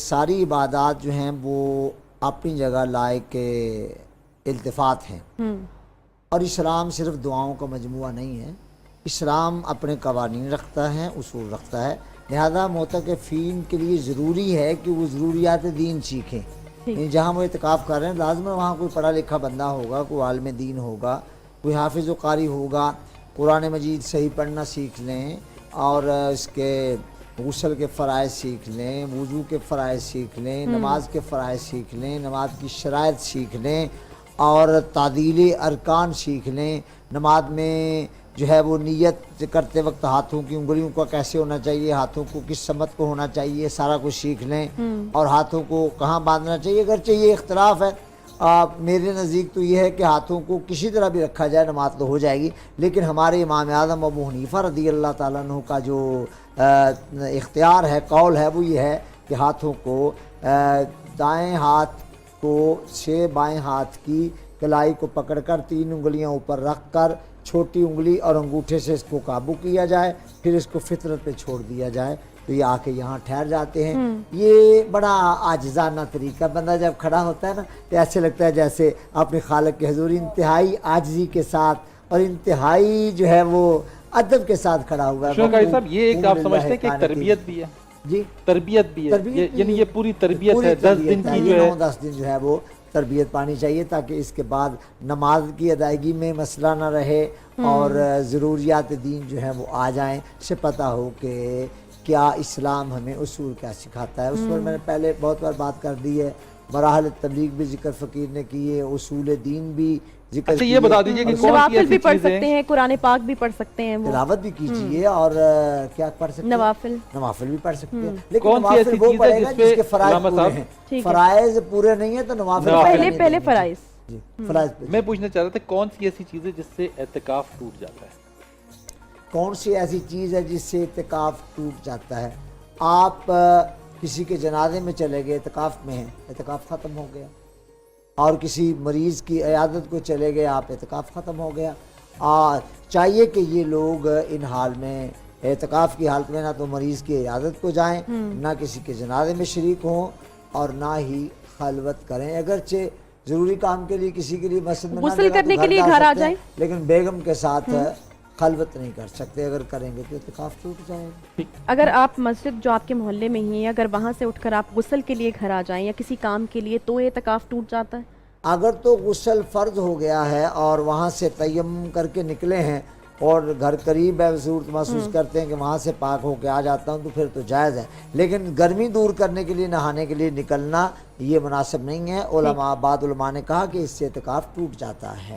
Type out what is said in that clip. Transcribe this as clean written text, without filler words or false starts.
सारी इबादत जो हैं वो अपनी जगह लायक इल्तिफात हैं, और इस्लाम सिर्फ दुआओं का मजमुआ नहीं है। इस्लाम अपने कवानीन रखता है, उसूल रखता है। लिहाजा मोतकफ़ीन के लिए ज़रूरी है कि वो ज़रूरियात दीन सीखें। जहाँ वो इत्काफ़ कर रहे हैं लाज़िम है वहाँ कोई पढ़ा लिखा बंदा होगा, कोई आलिम दीन होगा, कोई हाफिज़ व क़ारी होगा, कुरान मजीद सही पढ़ना सीख लें और इसके गुस्ल के फ़राइज़ सीख लें, वुज़ू के फ़राइज़ सीख लें, नमाज के फ़राइज़ सीख लें, नमाज की शराइत सीख लें और तादील अरकान सीख लें। नमाज में जो है वो नियत करते वक्त हाथों की उंगलियों का कैसे होना चाहिए, हाथों को किस समत को होना चाहिए, सारा कुछ सीख लें। और हाथों को कहाँ बांधना चाहिए, अगरचे ये इख्तलाफ है, मेरे नज़दीक तो ये है कि हाथों को किसी तरह भी रखा जाए नमाज तो हो जाएगी। लेकिन हमारे इमाम आज़म अबू हनीफा रज़ी अल्लाह ताला अन्हु का जो इख्तियार है, कौल है, वो ये है कि हाथों को दाएं हाथ को से बाएं हाथ की कलाई को पकड़कर 3 उंगलियां ऊपर रख कर छोटी उंगली और अंगूठे से इसको काबू किया जाए, फिर इसको फितरत पे छोड़ दिया जाए तो ये आके यहाँ ठहर जाते हैं। ये बड़ा आजिज़ाना तरीका, बंदा जब खड़ा होता है ना तो ऐसे लगता है जैसे अपने खालिक के हुज़ूर इंतहाई आजिज़ी के साथ और इंतहाई जो है वो अदब के साथ खड़ा हुआ है। साहब ये एक आप समझते हैं कि एक तरबियत भी है? जी, तरबियत भी है, यानी ये पूरी तरबियत है, 10 दिन की जो है 10 दिन जो है वो तरबियत पानी चाहिए ताकि इसके बाद नमाज की अदायगी में मसला ना रहे और ज़रूरियात दीन जो है वो आ जाएं, से पता हो कि क्या इस्लाम हमें उसूल क्या सिखाता है। उस पर मैंने पहले बहुत बार बात कर दी है, मराहल तबलीग भी जिक्र फ़कीर ने किए, उसूल दीन भी जिक्र। अच्छा ये बता दीजिए कि नवाफिल भी पढ़ सकते हैं, कुरान पाक भी पढ़ सकते हैं, तिलावत भी कीजिए और क्या पढ़ सकते हैं, नवाफिल भी पढ़ सकते हैं। लेकिन नवाफिल वो पढ़ेगा जिसके फराइज़ पूरे हैं। फराइज़ पूरे नहीं है तो नवाफिल पहले फराइज़। मैं पूछना चाह रहा था कौन सी ऐसी चीज़ है जिससे एतकाफ टूट जाता है? कौन सी ऐसी चीज़ है जिससे इत्काफ टूट जाता है? आप किसी के जनाजे में चले गए, इत्काफ में हैं, इत्काफ ख़त्म हो गया। और किसी मरीज़ की इयादत को चले गए आप, इत्काफ ख़त्म हो गया। चाहिए कि ये लोग इन हाल में इत्काफ की हालत में ना तो मरीज़ की इयादत को जाएं, ना किसी के जनाजे में शरीक हों और ना ही खलवत करें। अगरचे ज़रूरी काम के लिए किसी के लिए मस्जिद में गुस्ल करने के लिए घर आ जाएं, लेकिन बेगम के साथ खलवत नहीं कर सकते। अगर करेंगे तो इत्काफ टूट जाएगा। अगर आप मस्जिद जो आपके मोहल्ले में ही है, अगर वहाँ से उठकर आप गुस्ल के लिए घर आ जाएं या किसी काम के लिए, तो इत्काफ टूट जाता है? अगर तो गुस्ल फ़र्ज हो गया है और वहाँ से तयम्मुम करके निकले हैं और घर करीब है, ज़रूरत महसूस करते हैं कि वहाँ से पाक होके आ जाता हूँ, तो फिर तो जायज़ है। लेकिन गर्मी दूर करने के लिए नहाने के लिए निकलना ये मुनासिब नहीं है। उलमा बाद उलमा ने कहा कि इससे इत्काफ टूट जाता है।